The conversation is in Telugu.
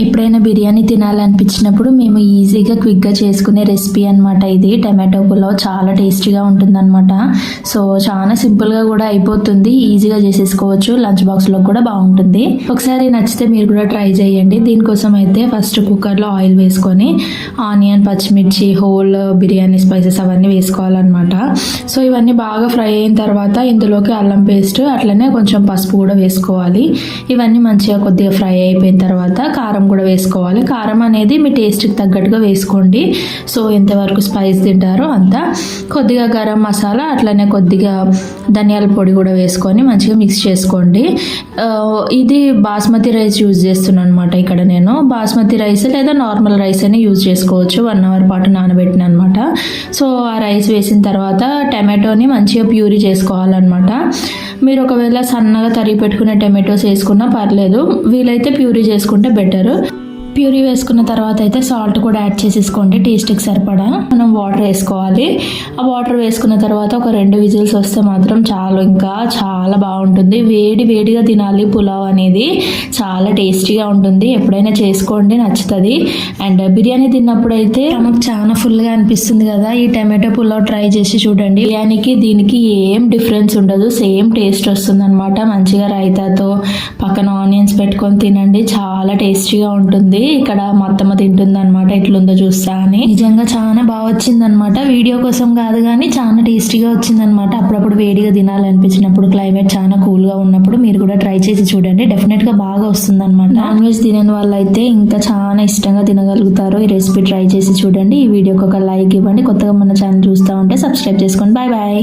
ఎప్పుడైనా బిర్యానీ తినాలనిపించినప్పుడు మేము ఈజీగా క్విక్గా చేసుకునే రెసిపీ అనమాట ఇది. టమాటో పులావ్ చాలా టేస్టీగా ఉంటుందన్నమాట. సో చాలా సింపుల్గా కూడా అయిపోతుంది, ఈజీగా చేసేసుకోవచ్చు, లంచ్ బాక్స్లో కూడా బాగుంటుంది. ఒకసారి నచ్చితే మీరు కూడా ట్రై చేయండి. దీనికోసం అయితే ఫస్ట్ కుక్కర్లో ఆయిల్ వేసుకొని ఆనియన్, పచ్చిమిర్చి, హోల్ బిర్యానీ స్పైసెస్ అవన్నీ వేసుకోవాలన్నమాట. సో ఇవన్నీ బాగా ఫ్రై అయిన తర్వాత ఇందులోకి అల్లం పేస్ట్, అట్లనే కొంచెం పసుపు కూడా వేసుకోవాలి. ఇవన్నీ మంచిగా కొద్దిగా ఫ్రై అయిపోయిన తర్వాత కారం కూడా వేసుకోవాలి. కారం అనేది మీ టేస్ట్కి తగ్గట్టుగా వేసుకోండి. సో ఎంతవరకు స్పైస్ తింటారో అంత. కొద్దిగా గరం మసాలా, అట్లనే కొద్దిగా ధనియాల పొడి కూడా వేసుకొని మంచిగా మిక్స్ చేసుకోండి. ఇది బాస్మతి రైస్ యూజ్ చేస్తున్నాను అనమాట. ఇక్కడ నేను బాస్మతి రైస్ లేదా నార్మల్ రైస్ అయినా యూజ్ చేసుకోవచ్చు. 1 అవర్ పాటు నానబెట్టిన అనమాట. సో ఆ రైస్ వేసిన తర్వాత టమాటోని మంచిగా ప్యూరీ చేసుకోవాలన్నమాట. మీరు ఒకవేళ సన్నగా తరిగి పెట్టుకునే టమాటోస్ వేసుకున్నా పర్లేదు, వీలైతే ప్యూరీ చేసుకుంటే బెటర్. ప్యూరీ వేసుకున్న తర్వాత అయితే సాల్ట్ కూడా యాడ్ చేసేసుకోండి టేస్ట్కి సరిపడా. మనం వాటర్ వేసుకోవాలి. ఆ వాటర్ వేసుకున్న తర్వాత ఒక 2 విజిల్స్ వస్తే మాత్రం చాలు, ఇంకా చాలా బాగుంటుంది. వేడి వేడిగా తినాలి పులావ్ అనేది, చాలా టేస్టీగా ఉంటుంది. ఎప్పుడైనా చేసుకోండి, నచ్చుతుంది. అండ్ బిర్యానీ తిన్నప్పుడు అయితే మనకు చాలా ఫుల్గా అనిపిస్తుంది కదా, ఈ టమాటో పులావ్ ట్రై చేసి చూడండి. బిర్యానీకి దీనికి ఏం డిఫరెన్స్ ఉండదు, సేమ్ టేస్ట్ వస్తుంది అనమాట. మంచిగా రైతాతో పక్కన ఆనియన్స్ పెట్టుకొని తినండి, చాలా టేస్టీగా ఉంటుంది. ఇక్కడ మా అత్తమ్మ తింటుంది అనమాట, ఎట్లుందో చూస్తా అని. నిజంగా చాలా బాగా వచ్చిందనమాట. వీడియో కోసం కాదు కానీ చాలా టేస్టీగా వచ్చిందనమాట. అప్పుడప్పుడు వేడిగా తినాలనిపించినప్పుడు, క్లైమేట్ చాలా కూల్గా ఉన్నప్పుడు మీరు కూడా ట్రై చేసి చూడండి, డెఫినెట్గా బాగా వస్తుంది అనమాట. నాన్ వెజ్ తినని వాళ్ళైతే ఇంకా చాలా ఇష్టంగా తినగలుగుతారు. ఈ రెసిపీ ట్రై చేసి చూడండి. ఈ వీడియోకి ఒక లైక్ ఇవ్వండి. కొత్తగా మన ఛానల్ చూస్తూ ఉంటే సబ్స్క్రైబ్ చేసుకోండి. Bye bye.